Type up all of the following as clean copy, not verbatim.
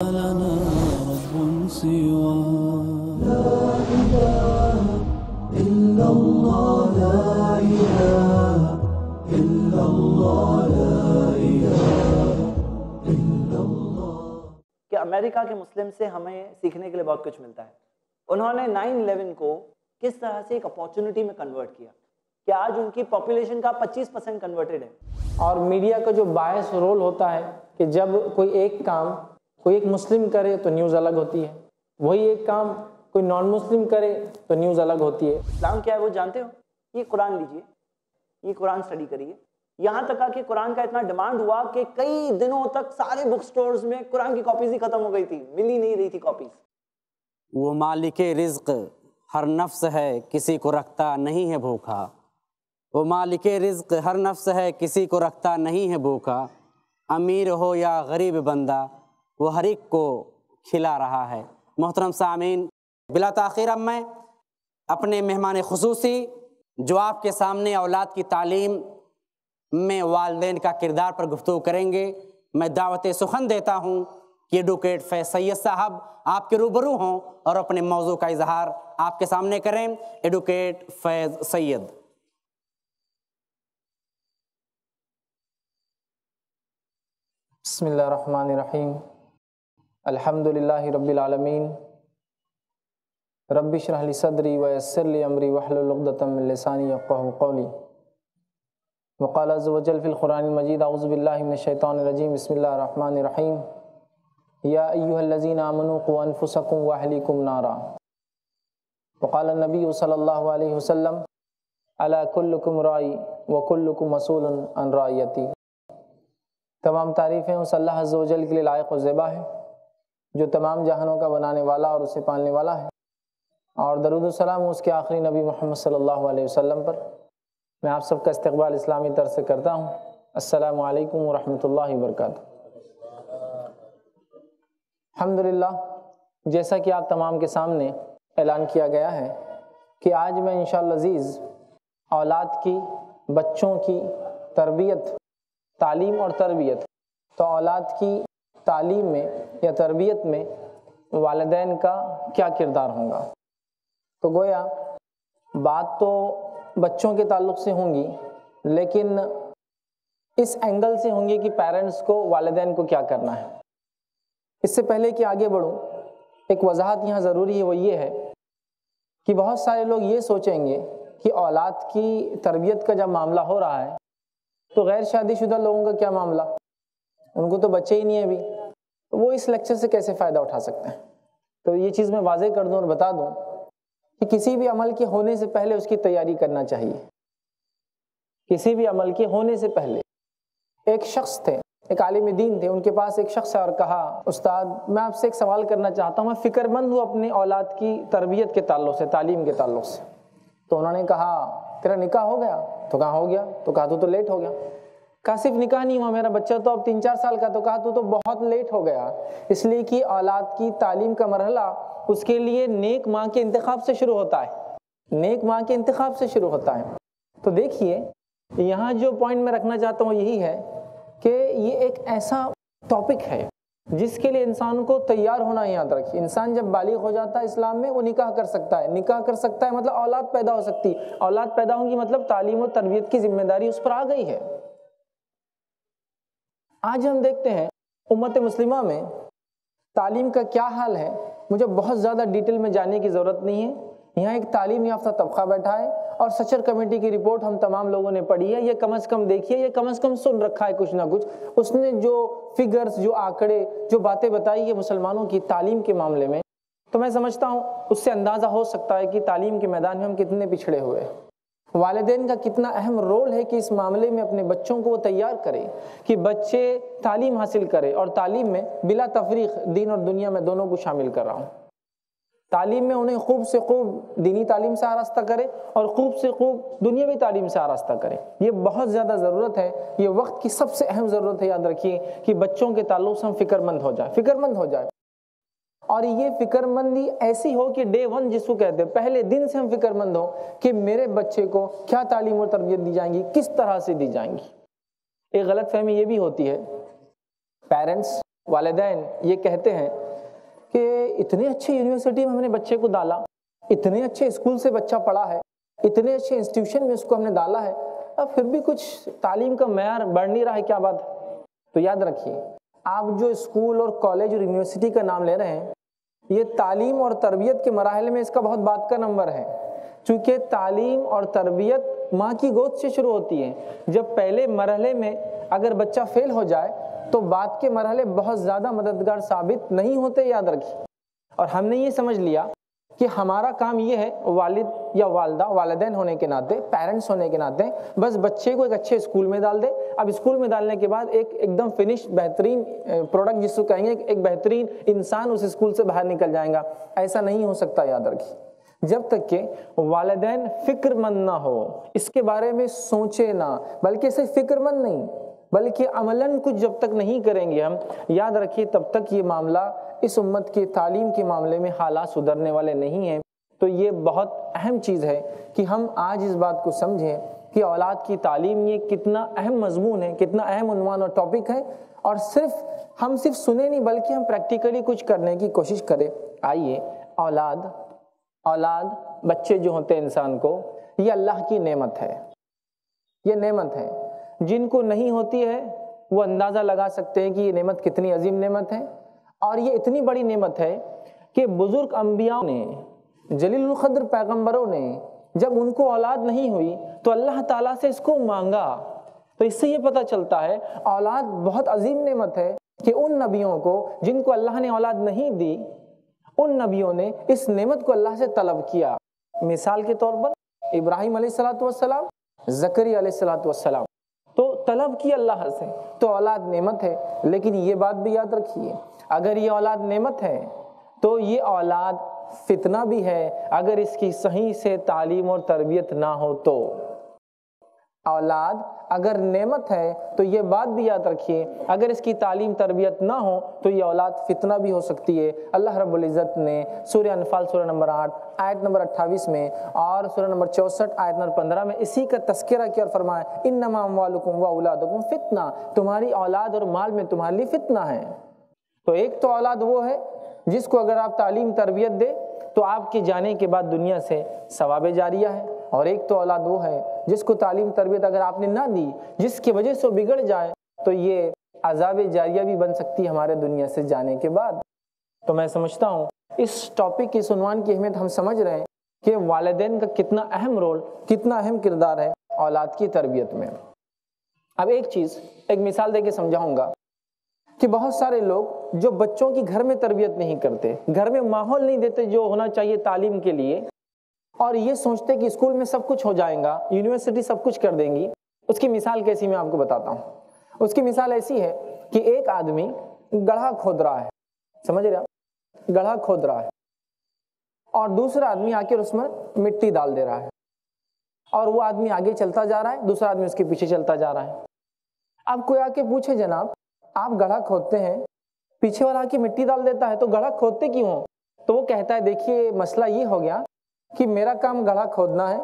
لنا رب سوى لا إله إلا الله لا إله إلا الله لا إله إلا الله. کہ امریکہ کے مسلم سے ہمیں سیکھنے کے لیے بہت کچھ ملتا ہے. انہوں نے 9/11 کو کس طرح سے ایک اپارچونٹی میں کنورٹ کیا کہ آج ان کی پاپولیشن کا 25% کنورٹڈ ہے. اور میڈیا کا جو باعث رول ہوتا ہے کہ جب کوئی ایک کام کوئی ایک مسلم کرے تو نیوز الگ ہوتی ہے، وہی ایک کام کوئی نان مسلم کرے تو نیوز الگ ہوتی ہے. اسلام کیا ہے وہ جانتے ہو؟ یہ قرآن لیجئے، یہ قرآن اسٹڈی کریے. یہاں تک کہ قرآن کا اتنا ڈیمانڈ ہوا کہ کئی دنوں تک سارے بک سٹورز میں قرآن کی کاپیز ہی ختم ہو گئی تھی، مل ہی نہیں رہی تھی کاپیز. وہ مالک رزق ہر نفس ہے کسی کو رکھتا نہیں ہے بھوکا. وہ مالک رزق ہر نفس ہے کسی کو رکھتا نہیں ہے بھوکا. امیر ہو یا غریب بندہ وہ ہر ایک کو کھلا رہا ہے. محترم سامعین، بلا تاخیر اب میں اپنے مہمان خصوصی جو آپ کے سامنے اولاد کی تعلیم میں والدین کا کردار پر گفتگو کریں گے، میں دعوت سخن دیتا ہوں کہ ایڈوکیٹ فیض سید صاحب آپ کے روبرو ہوں اور اپنے موضوع کا اظہار آپ کے سامنے کریں. ایڈوکیٹ فیض سید. بسم اللہ الرحمن الرحیم. الحمدللہ رب العالمین. رب اشرح لی صدری ویسر لی امری واحلل عقدۃ من لسانی یفقہوا قولی. وقال عز وجل فی القرآن المجید اعوذ باللہ من الشیطان الرجیم بسم اللہ الرحمن الرحیم. یا ایہا الذین آمنوا قوا انفسکم واہلیکم نارا. وقال النبی صلی اللہ علیہ وسلم الا کلکم رائی وکلکم مسئول عن رعیتی. تمام تعریفیں اس اللہ عز و جل کے لیے لائق و زیبا ہے جو تمام جہانوں کا بنانے والا اور اسے پالنے والا ہے، اور درود و سلام اس کے آخری نبی محمد صلی اللہ علیہ وسلم پر. میں آپ سب کا استقبال اسلامی طرز سے کرتا ہوں. السلام علیکم ورحمۃ اللہ وبرکاتہ. الحمدللہ، جیسا کہ آپ تمام کے سامنے اعلان کیا گیا ہے کہ آج میں انشاءاللہ عزیز اولاد کی، بچوں کی تربیت، تعلیم اور تربیت، تو اولاد کی تعلیم میں یا تربیت میں والدین کا کیا کردار ہوگا. تو گویا بات تو بچوں کے تعلق سے ہوں گی، لیکن اس اینگل سے ہوں گی کہ پیرنٹس کو، والدین کو کیا کرنا ہے. اس سے پہلے کہ آگے بڑھوں، ایک وضاحت یہاں ضروری ہے، وہ یہ ہے کہ بہت سارے لوگ یہ سوچیں گے کہ اولاد کی تربیت کا جب معاملہ ہو رہا ہے تو غیر شادی شدہ لوگوں کا کیا معاملہ، ان کو تو بچے ہی نہیں ہیں ابھی، وہ اس لیکچر سے کیسے فائدہ اٹھا سکتے ہیں. تو یہ چیز میں واضح کر دوں اور بتا دوں کہ کسی بھی عمل کے ہونے سے پہلے اس کی تیاری کرنا چاہیے. کسی بھی عمل کے ہونے سے پہلے. ایک شخص تھے، ایک عالم دین تھے، ان کے پاس ایک شخص اور کہا استاد میں آپ سے ایک سوال کرنا چاہتا ہوں، میں فکر مند ہوں اپنے اولاد کی تربیت کے تعلق سے، تعلیم کے تعلق سے. تو انہوں نے کہا تیرا نکاح ہو گیا؟ تو کہا ہو گیا. تو کہا تو لیٹ ہو گیا. کہا صرف نکاح نہیں ہوا، میرا بچہ تو اب 3-4 سال کا. تو کہا تو بہت لیٹ ہو گیا، اس لیے کہ اولاد کی تعلیم کا مرحلہ اس کے لیے نیک ماں کے انتخاب سے شروع ہوتا ہے، نیک ماں کے انتخاب سے شروع ہوتا ہے. تو دیکھیے یہاں جو پوائنٹ میں رکھنا چاہتا ہوں یہی ہے کہ یہ ایک ایسا ٹاپک ہے جس کے لیے انسان کو تیار ہونا. یاد رکھیے، انسان جب بالغ ہو جاتا ہے اسلام میں وہ نکاح کر سکتا ہے. نکاح کر سکتا ہے مطلب اولاد پیدا ہو سکتی، اولاد پیدا ہوگی مطلب تعلیم و تربیت کی ذمہ داری اس پر آ گئی ہے. آج ہم دیکھتے ہیں امت مسلمہ میں تعلیم کا کیا حال ہے. مجھے بہت زیادہ ڈیٹیل میں جانے کی ضرورت نہیں ہے. یہاں ایک تعلیم یافتہ طبقہ بیٹھا ہے اور سچر کمیٹی کی رپورٹ ہم تمام لوگوں نے پڑھی ہے. یہ کم از کم دیکھیے، یہ کم از کم سن رکھا ہے کچھ نہ کچھ. اس نے جو فگرز، جو آنکڑے، جو باتیں بتائی ہے مسلمانوں کی تعلیم کے معاملے میں، تو میں سمجھتا ہوں اس سے اندازہ ہو سکتا ہے کہ تعلیم کے میدان میں ہم کتنے پچھڑے ہوئے. والدین کا کتنا اہم رول ہے کہ اس معاملے میں اپنے بچوں کو وہ تیار کرے کہ بچے تعلیم حاصل کرے. اور تعلیم میں بلا تفریق دین اور دنیا میں دونوں کو شامل کر رہا ہوں. تعلیم میں انہیں خوب سے خوب دینی تعلیم سے آراستہ کرے اور خوب سے خوب دنیاوی تعلیم سے آراستہ کرے. یہ بہت زیادہ ضرورت ہے، یہ وقت کی سب سے اہم ضرورت ہے. یاد رکھیے کہ بچوں کے تعلق سے ہم فکر مند ہو جائیں، فکر مند ہو جائیں. اور یہ فکر مندی ایسی ہو کہ ڈے 1 جس کو کہتے ہیں، پہلے دن سے ہم فکر مند ہو کہ میرے بچے کو کیا تعلیم اور تربیت دی جائیں گی، کس طرح سے دی جائیں گی. ایک غلط فہمی یہ بھی ہوتی ہے، پیرنٹس والدین یہ کہتے ہیں کہ اتنے اچھے یونیورسٹی میں ہم نے بچے کو ڈالا، اتنے اچھے اسکول سے بچہ پڑھا ہے، اتنے اچھے انسٹیٹیوشن میں اس کو ہم نے ڈالا ہے، اب پھر بھی کچھ تعلیم کا معیار بڑھ نہیں رہا ہے، کیا بات ہے؟ تو یاد رکھیے، آپ جو اسکول اور کالج اور یونیورسٹی کا نام لے رہے ہیں، یہ تعلیم اور تربیت کے مراحل میں اس کا بہت بعد کا نمبر ہے، چونکہ تعلیم اور تربیت ماں کی گود سے شروع ہوتی ہے۔ جب پہلے مرحلے میں اگر بچہ فیل ہو جائے تو بعد کے مرحلے بہت زیادہ مددگار ثابت نہیں ہوتے، یاد رکھیے۔ اور ہم نے یہ سمجھ لیا کہ ہمارا کام یہ ہے، والد یا والدہ، والدین ہونے کے ناطے، پیرنٹس ہونے کے ناطے، بس بچے کو ایک اچھے اسکول میں ڈال دے۔ اب اسکول میں ڈالنے کے بعد ایک دم فنش بہترین پروڈکٹ جس کو کہیں گے، ایک بہترین انسان اس اسکول سے باہر نکل جائے گا، ایسا نہیں ہو سکتا، یاد رکھیے۔ جب تک کہ والدین فکر مند نہ ہو، اس کے بارے میں سوچے نہ، بلکہ صرف فکر مند نہیں بلکہ عملاً کچھ جب تک نہیں کریں گے ہم، یاد رکھیے تب تک یہ معاملہ اس امت کی تعلیم کے معاملے میں حالات سدھرنے والے نہیں ہیں۔ تو یہ بہت اہم چیز ہے کہ ہم آج اس بات کو سمجھیں کہ اولاد کی تعلیم یہ کتنا اہم مضمون ہے، کتنا اہم عنوان اور ٹاپک ہے، اور ہم صرف سنیں نہیں بلکہ ہم پریکٹیکلی کچھ کرنے کی کوشش کریں۔ آئیے، اولاد بچے جو ہوتے ہیں انسان کو، یہ اللہ کی نعمت ہے، یہ نعمت ہے۔ جن کو نہیں ہوتی ہے وہ اندازہ لگا سکتے ہیں کہ یہ نعمت کتنی عظیم نعمت ہے، اور یہ اتنی بڑی نعمت ہے کہ بزرگ انبیاء نے، جلیل القدر پیغمبروں نے جب ان کو اولاد نہیں ہوئی تو اللہ تعالیٰ سے اس کو مانگا۔ تو اس سے یہ پتہ چلتا ہے اولاد بہت عظیم نعمت ہے کہ ان نبیوں کو جن کو اللہ نے اولاد نہیں دی، ان نبیوں نے اس نعمت کو اللہ سے طلب کیا۔ مثال کے طور پر ابراہیم علیہ السلام، زکریا علیہ السلام، تو طلب کی اللہ سے۔ تو اولاد نعمت ہے، لیکن یہ بات بھی یاد رکھیے، اگر یہ اولاد نعمت ہے تو یہ اولاد فتنہ بھی ہے اگر اس کی صحیح سے تعلیم اور تربیت نہ ہو تو۔ اولاد اگر نعمت ہے تو یہ بات بھی یاد رکھیے، اگر اس کی تعلیم تربیت نہ ہو تو یہ اولاد فتنہ بھی ہو سکتی ہے۔ اللہ رب العزت نے سورہ انفال سورہ نمبر 8 آیت نمبر 28 میں اور سورہ نمبر 64 آیت نمبر 15 میں اسی کا تذکرہ کیا اور فرمایا، انما اموالکم واولادکم فتنہ، تمہاری اولاد اور مال میں تمہارے لیے فتنہ ہے۔ تو ایک تو اولاد وہ ہے جس کو اگر آپ تعلیم تربیت دے تو آپ کے جانے کے بعد دنیا سے ثواب جاریہ ہے، اور ایک تو اولاد وہ ہے جس کو تعلیم تربیت اگر آپ نے نہ دی، جس کی وجہ سے بگڑ جائے تو یہ عذاب جاریہ بھی بن سکتی ہے ہمارے دنیا سے جانے کے بعد۔ تو میں سمجھتا ہوں اس ٹاپک کی، اس عنوان کی اہمیت ہم سمجھ رہے ہیں کہ والدین کا کتنا اہم رول، کتنا اہم کردار ہے اولاد کی تربیت میں۔ اب ایک مثال دے کے سمجھاؤں گا کہ بہت سارے لوگ جو بچوں کی گھر میں تربیت نہیں کرتے، گھر میں ماحول نہیں دیتے جو ہونا چاہیے تعلیم کے لیے، اور یہ سوچتے کہ اسکول میں سب کچھ ہو جائے گا، یونیورسٹی سب کچھ کر دیں گی۔ اس کی مثال کیسی میں آپ کو بتاتا ہوں۔ اس کی مثال ایسی ہے کہ ایک آدمی گڑھا کھود رہا ہے، سمجھ رہے آپ، گڑھا کھود رہا ہے، اور دوسرا آدمی آ کے اس میں مٹی ڈال دے رہا ہے، اور وہ آدمی آگے چلتا جا رہا ہے، دوسرا آدمی اس کے پیچھے چلتا جا رہا ہے۔ اب کوئی آ کے پوچھے، جناب آپ گڑھا کھودتے ہیں، پیچھے والا آ کے مٹی ڈال دیتا ہے، تو گڑھا کھودتے کیوں ہو؟ تو وہ کہتا ہے دیکھیے مسئلہ یہ ہو گیا کہ میرا کام گڑھا کھودنا ہے،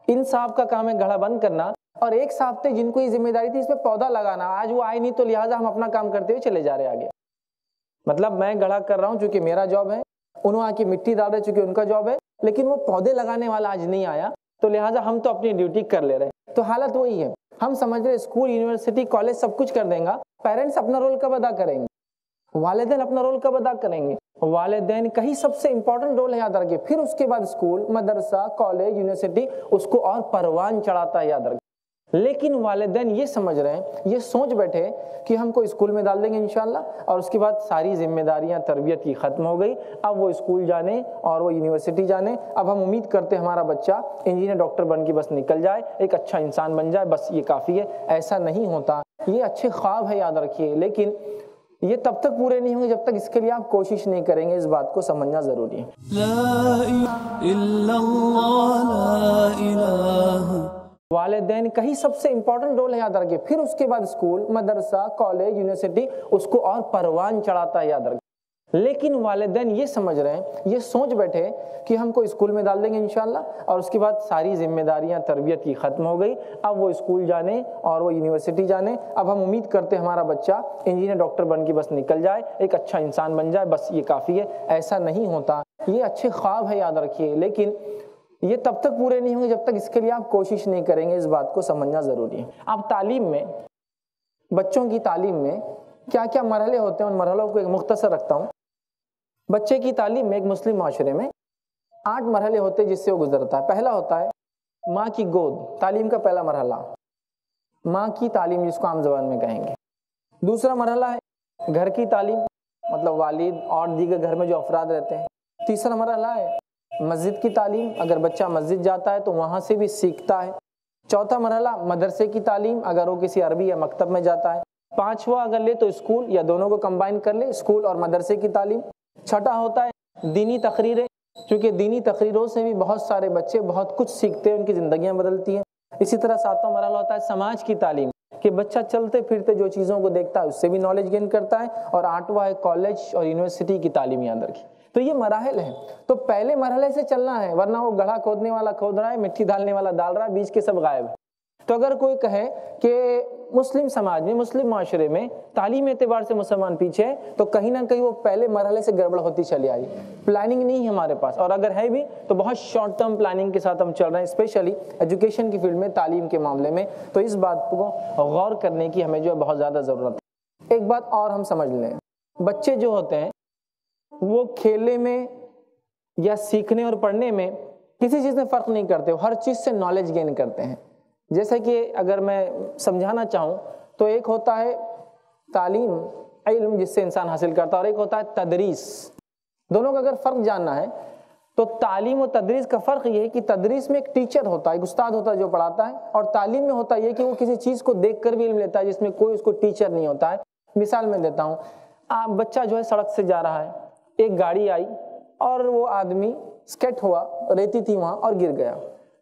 ان صاحب کا کام ہے گڑھا بند کرنا، اور ایک صاحب تھے جن کو یہ ذمہ داری تھی اس پہ پودا لگانا، آج وہ آئے نہیں تو لہٰذا ہم اپنا کام کرتے ہوئے چلے جا رہے آگے۔ مطلب میں گڑھا کر رہا ہوں چونکہ میرا جاب ہے، انہوں آ کے مٹی ڈال رہے چونکہ ان کا جاب ہے، لیکن وہ پودے لگانے والا آج نہیں آیا تو لہٰذا ہم تو اپنی ڈیوٹی کر لے رہے ہیں۔ تو حالت وہی ہے، ہم سمجھ رہے اسکول، یونیورسٹی، کالج سب کچھ کر دیں گا، پیرنٹس اپنا رول کب ادا کریں گے؟ والدین اپنا رول کب ادا کریں گے؟ والدین کا ہی سب سے امپورٹنٹ رول ہے، یاد رکھیے۔ پھر اس کے بعد اسکول، مدرسہ، کالج، یونیورسٹی اس کو اور پروان چڑھاتا ہے، یاد رکھیے۔ لیکن والدین یہ سمجھ رہے ہیں، یہ سوچ بیٹھے کہ ہم کو اسکول میں ڈال دیں گے انشاءاللہ، اور اس کے بعد ساری ذمہ داریاں تربیت کی ختم ہو گئی، اب وہ اسکول جانے اور وہ یونیورسٹی جانے، اب ہم امید کرتے ہیں ہمارا بچہ انجینئر، ڈاکٹر بن کے بس نکل جائے، ایک اچھا انسان بن جائے، بس یہ کافی ہے۔ ایسا نہیں ہوتا، یہ اچھے خواب ہے، یاد رکھیے، لیکن یہ تب تک پورے نہیں ہوں گے جب تک اس کے لیے آپ کوشش نہیں کریں گے۔ اس بات کو سمجھنا ضروری ہے۔ لا إله إلا الله لا إله۔ والدین کا ہی سب سے امپورٹنٹ رول ہے، یاد رکھیے۔ پھر اس کے بعد اسکول، مدرسہ، کالج، یونیورسٹی اس کو اور پروان چڑھاتا ہے، یاد رکھیے۔ لیکن والدین یہ سمجھ رہے ہیں، یہ سوچ بیٹھے کہ ہم کو اسکول میں ڈال دیں گے انشاءاللہ، اور اس کے بعد ساری ذمہ داریاں تربیت کی ختم ہو گئی، اب وہ اسکول جانے اور وہ یونیورسٹی جانے، اب ہم امید کرتے ہیں ہمارا بچہ انجینئر ڈاکٹر بن کے بس نکل جائے، ایک اچھا انسان بن جائے، بس یہ کافی ہے۔ ایسا نہیں ہوتا، یہ اچھے خواب ہے، یاد رکھیے، لیکن یہ تب تک پورے نہیں ہوں گے جب تک اس کے لیے آپ کوشش نہیں کریں گے۔ اس بات کو سمجھنا ضروری ہے۔ اب تعلیم میں، بچوں کی تعلیم میں کیا کیا مرحلے ہوتے ہیں، ان مرحلوں کو ایک مختصر رکھتا ہوں۔ بچے کی تعلیم میں ایک مسلم معاشرے میں 8 مرحلے ہوتے ہیں جس سے وہ گزرتا ہے۔ پہلا ہوتا ہے ماں کی گود، تعلیم کا پہلا مرحلہ، ماں کی تعلیم جس کو عام زبان میں کہیں گے۔ دوسرا مرحلہ ہے گھر کی تعلیم، مطلب والد اور دیگر گھر میں جو افراد رہتے ہیں۔ تیسرا مرحلہ ہے مسجد کی تعلیم، اگر بچہ مسجد جاتا ہے تو وہاں سے بھی سیکھتا ہے۔ چوتھا مرحلہ مدرسے کی تعلیم، اگر وہ کسی عربی یا مکتب میں جاتا ہے۔ پانچواں اگر لے تو اسکول، یا دونوں کو کمبائن کر لے، اسکول اور مدرسے کی تعلیم۔ چھٹا ہوتا ہے دینی تقریریں، کیونکہ دینی تقریروں سے بھی بہت سارے بچے بہت کچھ سیکھتے ہیں، ان کی زندگیاں بدلتی ہیں۔ اسی طرح ساتواں مرحلہ ہوتا ہے سماج کی تعلیم، کہ بچہ چلتے پھرتے جو چیزوں کو دیکھتا ہے اس سے بھی نالج گین کرتا ہے۔ اور آٹھواں ہے کالج اور یونیورسٹی کی تعلیم، یاد رکھیے۔ تو یہ مراحل ہیں، تو پہلے مرحلے سے چلنا ہے، ورنہ وہ گڑھا کھودنے والا کھود رہا ہے، مٹی ڈالنے والا ڈال رہا ہے، بیچ کے سب غائب ہے۔ تو اگر کوئی کہے کہ مسلم سماج میں، مسلم معاشرے میں تعلیم اعتبار سے مسلمان پیچھے ہے، تو کہیں نہ کہیں وہ پہلے مرحلے سے گڑبڑ ہوتی چلی آئی، پلاننگ نہیں ہے ہمارے پاس، اور اگر ہے بھی تو بہت شارٹ ٹرم پلاننگ کے ساتھ ہم چل رہے ہیں، اسپیشلی ایجوکیشن کی فیلڈ میں، تعلیم کے معاملے میں۔ تو اس بات کو غور کرنے کی ہمیں جو ہے بہت زیادہ ضرورت ہے۔ ایک بات اور ہم سمجھ لیں، بچے جو ہوتے ہیں وہ کھیلنے میں یا سیکھنے اور پڑھنے میں کسی چیز میں فرق نہیں کرتے، ہر چیز سے نالج گین کرتے ہیں۔ جیسا کہ اگر میں سمجھانا چاہوں تو ایک ہوتا ہے تعلیم، علم جس سے انسان حاصل کرتا ہے، اور ایک ہوتا ہے تدریس۔ دونوں کا اگر فرق جاننا ہے تو تعلیم و تدریس کا فرق یہ ہے کہ تدریس میں ایک ٹیچر ہوتا ہے، ایک استاد ہوتا ہے جو پڑھاتا ہے، اور تعلیم میں ہوتا ہے یہ کہ وہ کسی چیز کو دیکھ کر بھی علم لیتا ہے، جس میں کوئی اس کو ٹیچر نہیں ہوتا ہے۔ مثال میں دیتا ہوں، بچہ جو ہے سڑک سے جا رہا ہے، ایک گاڑی آئی اور وہ آدمی اسکیٹ ہوا، ریتی تھی وہاں، اور گر گیا،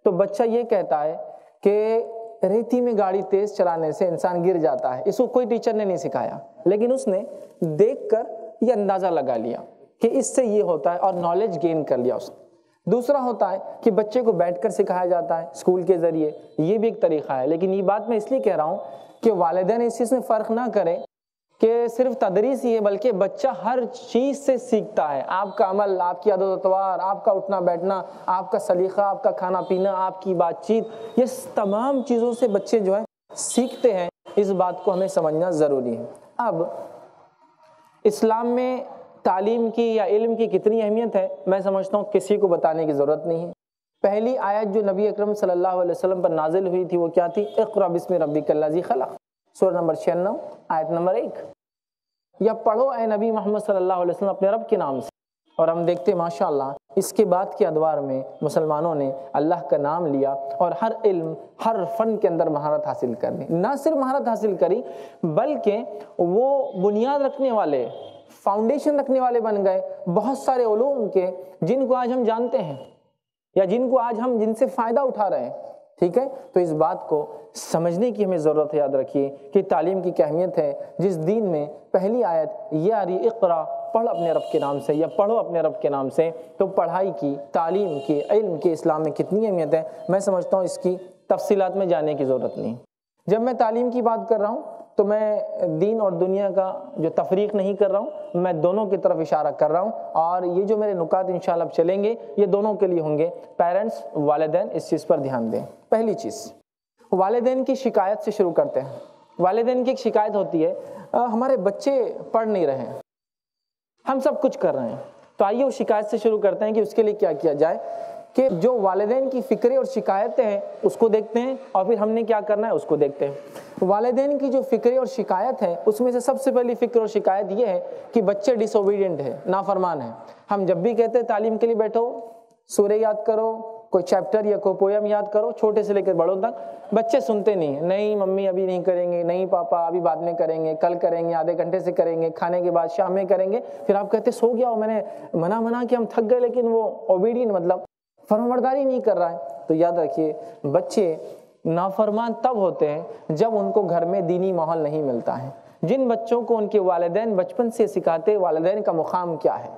تو بچہ یہ کہتا ہے کہ ریتی میں گاڑی تیز چلانے سے انسان گر جاتا ہے۔ اس کو کوئی ٹیچر نے نہیں سکھایا، لیکن اس نے دیکھ کر یہ اندازہ لگا لیا کہ اس سے یہ ہوتا ہے، اور نالج گین کر لیا اس نے۔ دوسرا ہوتا ہے کہ بچے کو بیٹھ کر سکھایا جاتا ہے اسکول کے ذریعے، یہ بھی ایک طریقہ ہے۔ لیکن یہ بات میں اس لیے کہہ رہا ہوں کہ والدین اس چیز میں فرق نہ کریں کہ صرف تدریس ہی ہے، بلکہ بچہ ہر چیز سے سیکھتا ہے۔ آپ کا عمل، آپ کی عادت و اطوار، آپ کا اٹھنا بیٹھنا، آپ کا سلیقہ، آپ کا کھانا پینا، آپ کی بات چیت، یہ تمام چیزوں سے بچے جو ہے سیکھتے ہیں۔ اس بات کو ہمیں سمجھنا ضروری ہے۔ اب اسلام میں تعلیم کی یا علم کی کتنی اہمیت ہے، میں سمجھتا ہوں کسی کو بتانے کی ضرورت نہیں ہے۔ پہلی آیت جو نبی اکرم صلی اللہ علیہ وسلم پر نازل ہوئی تھی وہ کیا تھی؟ اقرأ بسم ربک الذی خلق، سورہ نمبر 96 آیت نمبر 1، یا پڑھو اے نبی محمد صلی اللہ علیہ وسلم اپنے رب کے نام سے۔ اور ہم دیکھتے ہیں ماشاءاللہ اس کے بعد کے ادوار میں مسلمانوں نے اللہ کا نام لیا اور ہر علم، ہر فن کے اندر مہارت حاصل کر لی۔ نہ صرف مہارت حاصل کری بلکہ وہ بنیاد رکھنے والے، فاؤنڈیشن رکھنے والے بن گئے بہت سارے علوم کے، جن کو آج ہم جانتے ہیں یا جن کو آج ہم جن سے فائدہ اٹھا رہے ہیں۔ ٹھیک ہے، تو اس بات کو سمجھنے کی ہمیں ضرورت ہے۔ یاد رکھیے کہ تعلیم کی اہمیت ہے، جس دین میں پہلی آیت یہ آ رہی اقرا، پڑھ اپنے رب کے نام سے یا پڑھو اپنے رب کے نام سے، تو پڑھائی کی، تعلیم کی، علم کی اسلام میں کتنی اہمیت ہے، میں سمجھتا ہوں اس کی تفصیلات میں جانے کی ضرورت نہیں۔ جب میں تعلیم کی بات کر رہا ہوں تو میں دین اور دنیا کا جو تفریق نہیں کر رہا ہوں، میں دونوں کی طرف اشارہ کر رہا ہوں، اور یہ جو میرے نکات انشاءاللہ اب چلیں گے یہ دونوں کے لیے ہوں گے۔ پیرنٹس، والدین اس چیز پر دھیان دیں۔ پہلی چیز، والدین کی شکایت سے شروع کرتے ہیں۔ والدین کی ایک شکایت ہوتی ہے، ہمارے بچے پڑھ نہیں رہے ہیں، ہم سب کچھ کر رہے ہیں۔ تو آئیے وہ شکایت سے شروع کرتے ہیں کہ اس کے لیے کیا کیا جائے، کہ جو والدین کی فکریں اور شکایتیں ہیں اس کو دیکھتے ہیں، اور پھر ہم نے کیا کرنا ہے اس کو دیکھتے ہیں۔ والدین کی جو فکریں اور شکایت ہے اس میں سے سب سے پہلی فکر اور شکایت یہ ہے کہ بچے ڈس اوبیڈینٹ ہے، نافرمان ہے۔ ہم جب بھی کہتے ہیں تعلیم کے لیے بیٹھو، سورہ یاد کرو، کوئی چیپٹر یا کوئی پویم یاد کرو، چھوٹے سے لے کر بڑوں تک، بچے سنتے نہیں ہیں۔ نہیں ممی ابھی نہیں کریں گے، نہیں پاپا ابھی بعد میں کریں گے، کل کریں گے، آدھے گھنٹے سے کریں گے، کھانے کے بعد شام میں کریں گے۔ پھر آپ کہتے سو گیا ہو، میں نے منع کہ ہم تھک گئے، لیکن وہ اوبیڈینٹ مطلب فرمانبرداری نہیں کر رہا ہے۔ تو یاد رکھیے بچے نافرمان تب ہوتے ہیں جب ان کو گھر میں دینی ماحول نہیں ملتا ہے، جن بچوں کو ان کے والدین بچپن سے سکھاتے والدین کا مقام کیا ہے،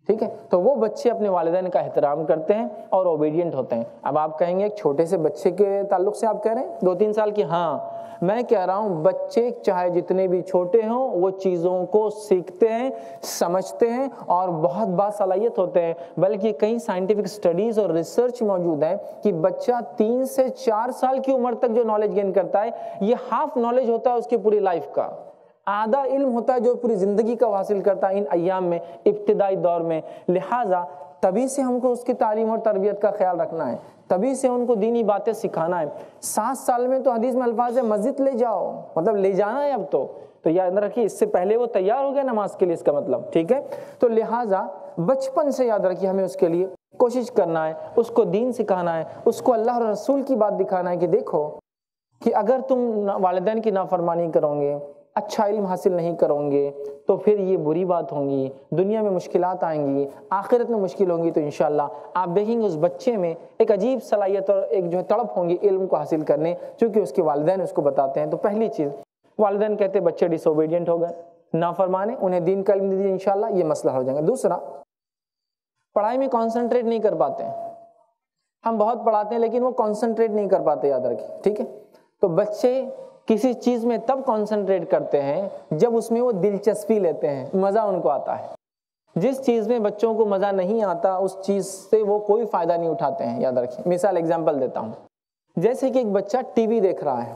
ٹھیک ہے، تو وہ بچے اپنے والدین کا احترام کرتے ہیں اور اوبیڈینٹ ہوتے ہیں۔ اب آپ کہیں گے ایک چھوٹے سے بچے کے تعلق سے آپ کہہ رہے ہیں 2-3 سال کی، ہاں میں کہہ رہا ہوں بچے چاہے جتنے بھی چھوٹے ہوں وہ چیزوں کو سیکھتے ہیں، سمجھتے ہیں اور بہت باصلاحیت ہوتے ہیں، بلکہ کئی سائنٹیفک سٹڈیز اور ریسرچ موجود ہے کہ بچہ 3 سے 4 سال کی عمر تک جو نالج گین کرتا ہے یہ ہاف نالج ہوتا ہے اس کی پوری لائف کا، آدھا علم ہوتا ہے جو پوری زندگی کا حاصل کرتا ہے ان ایام میں، ابتدائی دور میں۔ لہٰذا تبھی سے ہم کو اس کی تعلیم اور تربیت کا خیال رکھنا ہے، تبھی سے ان کو دینی باتیں سکھانا ہے۔ 7 سال میں تو حدیث میں الفاظ ہے مسجد لے جاؤ، مطلب لے جانا ہے اب تو یاد رکھیے اس سے پہلے وہ تیار ہو گیا نماز کے لیے، اس کا مطلب ٹھیک ہے۔ تو لہٰذا بچپن سے یاد رکھیے ہمیں اس کے لیے کوشش کرنا ہے، اس کو دین سکھانا ہے، اس کو اللہ اور رسول کی بات دکھانا ہے کہ دیکھو کہ اگر تم والدین کی نافرمانی کرو گے، اچھا علم حاصل نہیں کرو گے تو پھر یہ بری بات ہوں گی، دنیا میں مشکلات آئیں گی، آخرت میں مشکل ہوں گی، تو انشاءاللہ آپ دیکھیں گے اس بچے میں ایک عجیب صلاحیت اور ایک جو ہے تڑپ ہوں گی علم کو حاصل کرنے، چونکہ اس کے والدین اس کو بتاتے ہیں۔ تو پہلی چیز والدین کہتے ہیں بچے ڈس اوبیڈینٹ ہو گئے، نافرمانے، انہیں دین کا علم دیجیے، انشاءاللہ یہ مسئلہ ہو جائے گا۔ دوسرا، پڑھائی میں کانسنٹریٹ نہیں کر پاتے ہیں، ہم بہت پڑھاتے ہیں لیکن وہ کانسنٹریٹ نہیں کر پاتے، یاد رکھیے ٹھیک ہے۔ تو بچے کسی چیز میں تب کانسنٹریٹ کرتے ہیں جب اس میں وہ دلچسپی لیتے ہیں، مزہ ان کو آتا ہے۔ جس چیز میں بچوں کو مزہ نہیں آتا اس چیز سے وہ کوئی فائدہ نہیں اٹھاتے ہیں، یاد رکھیے۔ مثال ایگزامپل دیتا ہوں، جیسے کہ ایک بچہ ٹی وی دیکھ رہا ہے،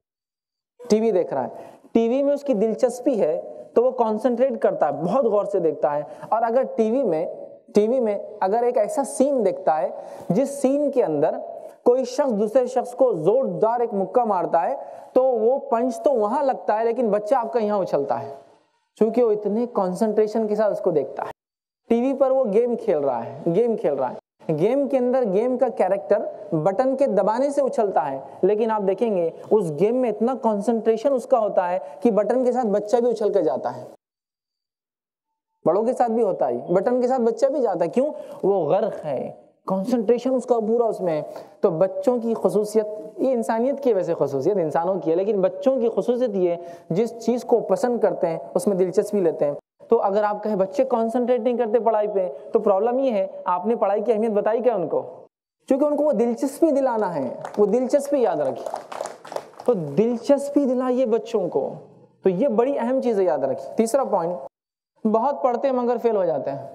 ٹی وی میں اس کی دلچسپی ہے تو وہ کانسنٹریٹ کرتا ہے، بہت غور سے دیکھتا ہے، اور اگر ٹی وی میں اگر ایک ایسا سین دیکھتا ہے جس سین کے اندر کوئی شخص دوسرے شخص کو زوردار ایک مکہ مارتا ہے تو وہ پنچ تو وہاں لگتا ہے لیکن بچہ آپ کا یہاں اچھلتا ہے، چونکہ وہ اتنے کنسنٹریشن کے ساتھ اس کو دیکھتا ہے۔ ٹی وی پر وہ گیم کھیل رہا ہے، گیم کے اندر گیم کا کیریکٹر بٹن کے دبانے سے اچھلتا ہے، لیکن آپ دیکھیں گے اس گیم میں اتنا کنسنٹریشن اس کا ہوتا ہے کہ بٹن کے ساتھ بچہ بھی اچھل کے جاتا ہے، بڑوں کے ساتھ بھی ہوتا ہے، بٹن کے ساتھ بچہ بھی جاتا ہے، کیوں؟ وہ غرق ہے، کنسنٹریشن اس کا پورا اس میں۔ تو بچوں کی خصوصیت، یہ انسانیت کی ویسے خصوصیت انسانوں کی ہے، لیکن بچوں کی خصوصیت یہ جس چیز کو پسند کرتے ہیں اس میں دلچسپی لیتے ہیں۔ تو اگر آپ کہیں بچے کانسنٹریٹ نہیں کرتے پڑھائی پہ تو پرابلم یہ ہے آپ نے پڑھائی کی اہمیت بتائی کیا ان کو؟ کیونکہ ان کو وہ دلچسپی دلانا ہے، وہ دلچسپی یاد رکھیے، تو دلچسپی دلائیے بچوں کو، تو یہ بڑی اہم چیز ہے، یاد رکھیے۔ تیسرا پوائنٹ، بہت پڑھتے ہیں مگر فیل ہو جاتے ہیں۔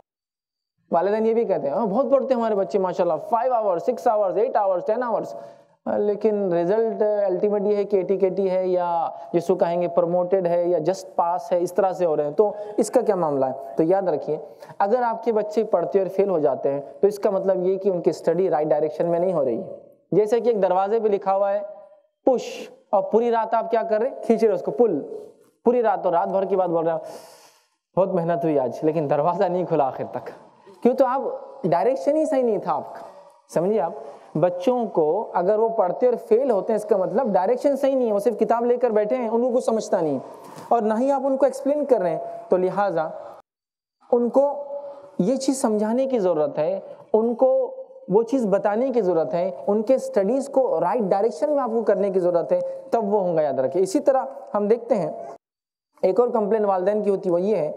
والدین یہ بھی کہتے ہیں بہت پڑھتے ہیں ہمارے بچے ماشاءاللہ 5 آورز 6 آورز 8 آورز 10 آورز، لیکن رزلٹ الٹیمیٹ یہ ہے کہ ایٹی ہے یا جس کو کہیں گے پروموٹڈ ہے یا جسٹ پاس ہے، اس طرح سے ہو رہے ہیں۔ تو اس کا کیا معاملہ ہے؟ تو یاد رکھیے اگر آپ کے بچے پڑھتے اور فیل ہو جاتے ہیں تو اس کا مطلب یہ کہ ان کی اسٹڈی رائٹ ڈائریکشن میں نہیں ہو رہی ہے۔ جیسے کہ ایک دروازے پہ لکھا ہوا ہے پش، اور پوری رات آپ کیا کر رہے ہیں؟ کھینچ رہے اس کو، پل پوری رات، اور رات بھر کی بات بول رہے ہیں بہت محنت ہوئی آج لیکن دروازہ نہیں کھلا آخر تک، کیوں؟ تو آپ ڈائریکشن ہی صحیح نہیں تھا آپ کا۔ سمجھیے آپ بچوں کو اگر وہ پڑھتے اور فیل ہوتے ہیں اس کا مطلب ڈائریکشن صحیح نہیں ہے، وہ صرف کتاب لے کر بیٹھے ہیں، ان کو کچھ سمجھتا نہیں اور نہ ہی آپ ان کو ایکسپلین کر رہے ہیں۔ تو لہٰذا ان کو یہ چیز سمجھانے کی ضرورت ہے، ان کو وہ چیز بتانے کی ضرورت ہے، ان کے سٹڈیز کو رائٹ ڈائریکشن میں آپ کو کرنے کی ضرورت ہے، تب وہ ہوں گا، یاد رکھیں۔ اسی طرح ہم دیکھتے ہیں ایک اور کمپلین والدین کی ہوتی ہے، وہ یہ ہے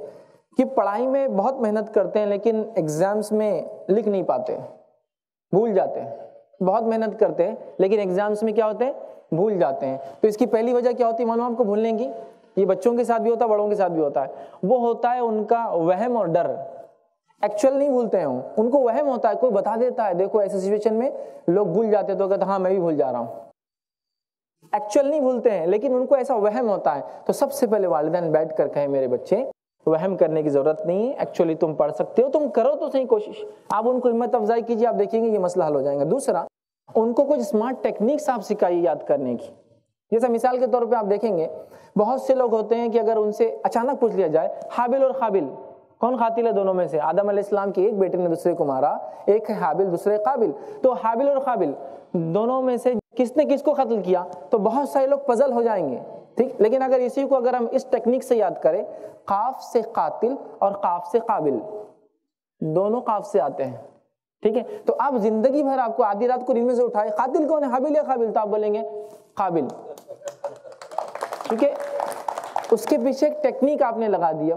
کہ پڑھائی میں بہت محنت کرتے ہیں لیکن ایگزامز میں لکھ نہیں پاتے، بھول جاتے ہیں، بہت محنت کرتے ہیں لیکن ایگزامز میں کیا ہوتے ہیں؟ بھول جاتے ہیں۔ تو اس کی پہلی وجہ کیا ہوتی ہے معلوم آپ کو بھولنے کی؟ یہ بچوں کے ساتھ بھی ہوتا ہے، بڑوں کے ساتھ بھی ہوتا ہے، وہ ہوتا ہے ان کا وہم اور ڈر۔ ایکچوئل نہیں بھولتے ہیں، ان کو وہم ہوتا ہے، کوئی بتا دیتا ہے دیکھو ایسے سچویشن میں لوگ بھول جاتے تو کہتے ہاں میں بھی بھول جا رہا ہوں۔ ایکچوئل نہیں بھولتے ہیں لیکن ان کو ایسا وہم ہوتا ہے۔ تو سب سے پہلے والدین بیٹھ کر کہیں میرے بچے وہم کرنے کی ضرورت نہیں ہے، ایکچولی تم پڑھ سکتے ہو، تم کرو تو صحیح کوشش، آپ ان کو ہمت افزائی کیجیے، آپ دیکھیں گے یہ مسئلہ حل ہو جائے گا۔ دوسرا، ان کو کچھ اسمارٹ ٹیکنیکس آپ سکھائیے یاد کرنے کی۔ جیسا مثال کے طور پہ آپ دیکھیں گے بہت سے لوگ ہوتے ہیں کہ اگر ان سے اچانک پوچھ لیا جائے حابل اور قابل کون قاتل ہے دونوں میں سے؟ آدم علیہ السلام کے ایک بیٹے نے دوسرے کو مارا، ایک ہے حابل دوسرے قابل، تو حابل اور قابل دونوں میں سے کس نے کس کو قتل کیا؟ تو بہت سارے لوگ پزل ہو جائیں گے، ٹھیک۔ لیکن اگر اسی کو اگر ہم اس ٹیکنیک سے یاد کریں، قاف سے قاتل اور قاف سے قابل، دونوں قاف سے آتے ہیں، ٹھیک ہے۔ تو آپ زندگی بھر آپ کو آدھی رات کو نیند میں سے اٹھائے قاتل کون ہے، حابل یا قابل؟ تو آپ بولیں گے قابل، کیونکہ اس کے پیچھے ایک ٹیکنیک آپ نے لگا دیا،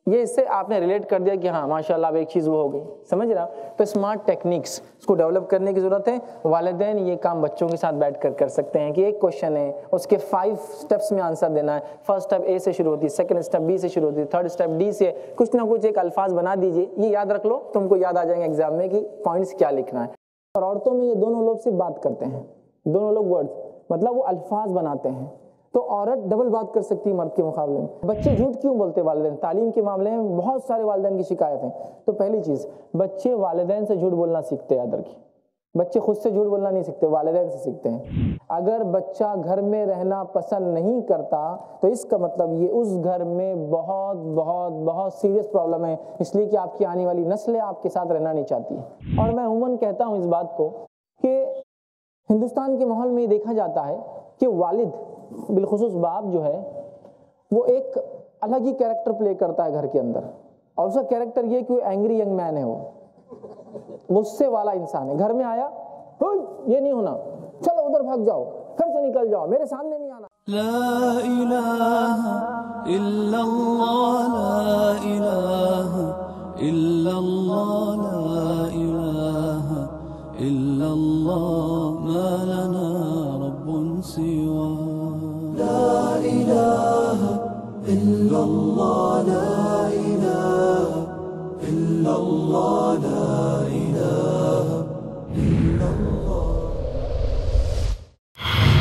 یہ اس سے آپ نے ریلیٹ کر دیا کہ ہاں ماشاءاللہ اب ایک چیز وہ ہو گئی، سمجھ رہا؟ تو اسمارٹ ٹیکنیکس اس کو ڈیولپ کرنے کی ضرورت ہے۔ والدین یہ کام بچوں کے ساتھ بیٹھ کر کر سکتے ہیں کہ ایک کوشچن ہے، اس کے 5 سٹیپس میں آنسر دینا ہے، فرسٹ سٹیپ اے سے شروع ہوتی ہے، سیکنڈ سٹیپ بی سے شروع ہوتی ہے، تھرڈ سٹیپ ڈی سے، کچھ نہ کچھ ایک الفاظ بنا دیجئے، یہ یاد رکھ لو، تم کو یاد آ جائیں گے ایگزام میں کہ پوائنٹس کیا لکھنا ہے۔ اور عورتوں میں یہ دونوں لوگ صرف بات کرتے ہیں، دونوں لوگ ورڈز مطلب وہ الفاظ بناتے ہیں، تو عورت ڈبل بات کر سکتی ہے مرد کے مقابلے میں۔ بچے جھوٹ کیوں بولتے والدین؟ تعلیم کے معاملے میں بہت سارے والدین کی شکایت ہیں۔ تو پہلی چیز، بچے والدین سے جھوٹ بولنا سیکھتے ہیں، یاد رکھیے، بچے خود سے جھوٹ بولنا نہیں سیکھتے، والدین سے سیکھتے ہیں۔ اگر بچہ گھر میں رہنا پسند نہیں کرتا تو اس کا مطلب یہ اس گھر میں بہت بہت بہت سیریس پرابلم ہے، اس لیے کہ آپ کی آنے والی نسلیں آپ کے ساتھ رہنا نہیں چاہتی ہے۔ اور میں عموماً کہتا ہوں اس بات کو کہ ہندوستان کے ماحول میں یہ دیکھا جاتا ہے کہ والد بالخصوص باپ جو ہے وہ ایک الگ ہی کیریکٹر پلے کرتا ہے گھر کے اندر، اور اس کا کیریکٹر یہ کہ وہ اینگری ینگ مین ہے، وہ غصے والا انسان ہے۔ گھر میں آیا یہ نہیں ہونا، چلو ادھر بھاگ جاؤ، گھر سے نکل جاؤ، میرے سامنے نہیں آنا۔ لا إله إلا الله لا إله إلا الله لا إله إلا الله ما لنا رب سوى لا إله إلا الله لا إله إلا الله لا إله إلا الله۔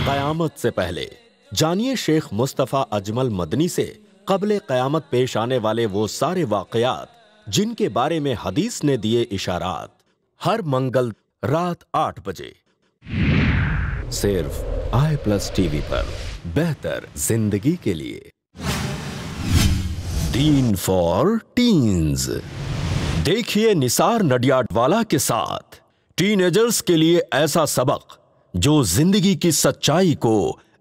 قیامت سے پہلے جانیے شیخ مصطفیٰ اجمل مدنی سے قبل قیامت پیش آنے والے وہ سارے واقعات جن کے بارے میں حدیث نے دیے اشارات، ہر منگل رات 8 بجے صرف i+ ٹی وی پر، بہتر زندگی کے لیے۔ دین فار ٹینز، دیکھیے نثار نڈیاڈوالا کے ساتھ ٹین ایجرز کے لیے ایسا سبق جو زندگی کی سچائی کو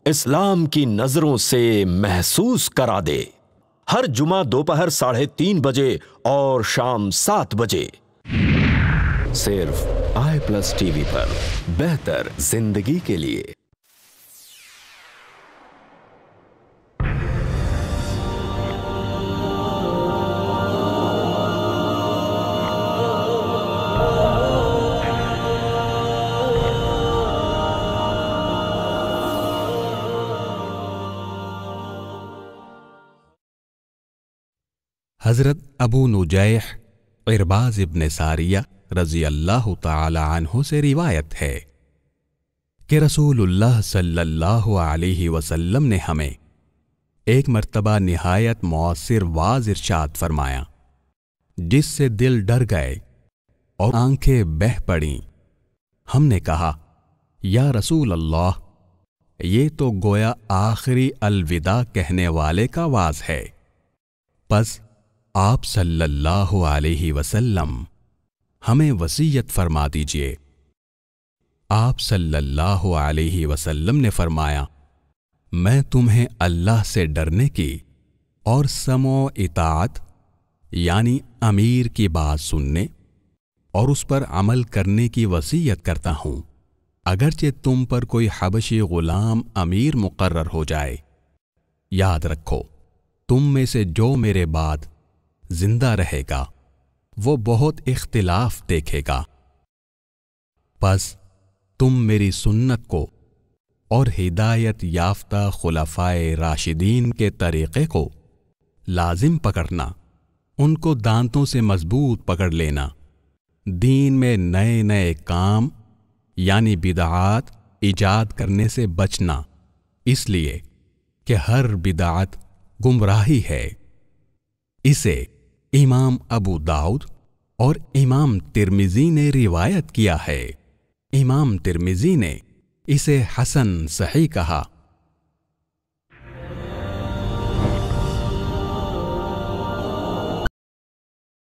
اسلام کی نظروں سے محسوس کرا دے، ہر جمعہ دوپہر 3:30 بجے اور شام 7 بجے صرف i+ ٹی وی پر، بہتر زندگی کے لیے۔ حضرت ابو نجیح عرباض ابن ساریہ رضی اللہ تعالی عنہ سے روایت ہے کہ رسول اللہ صلی اللہ علیہ وسلم نے ہمیں ایک مرتبہ نہایت مؤثر واعظ ارشاد فرمایا، جس سے دل ڈر گئے اور آنکھیں بہہ پڑیں۔ ہم نے کہا، یا رسول اللہ، یہ تو گویا آخری الوداع کہنے والے کا واعظ ہے، پس آپ صلی اللہ علیہ وسلم ہمیں وصیت فرما دیجئے۔ آپ صلی اللہ علیہ وسلم نے فرمایا، میں تمہیں اللہ سے ڈرنے کی اور سمع و اطاعت یعنی امیر کی بات سننے اور اس پر عمل کرنے کی وصیت کرتا ہوں، اگرچہ تم پر کوئی حبشی غلام امیر مقرر ہو جائے۔ یاد رکھو، تم میں سے جو میرے بعد زندہ رہے گا وہ بہت اختلاف دیکھے گا، پس تم میری سنت کو اور ہدایت یافتہ خلفائے راشدین کے طریقے کو لازم پکڑنا، ان کو دانتوں سے مضبوط پکڑ لینا، دین میں نئے نئے کام یعنی بدعات ایجاد کرنے سے بچنا، اس لیے کہ ہر بدعت گمراہی ہے۔ اسے امام ابو داؤد اور امام ترمذی نے روایت کیا ہے۔ امام ترمذی نے اسے حسن صحیح کہا۔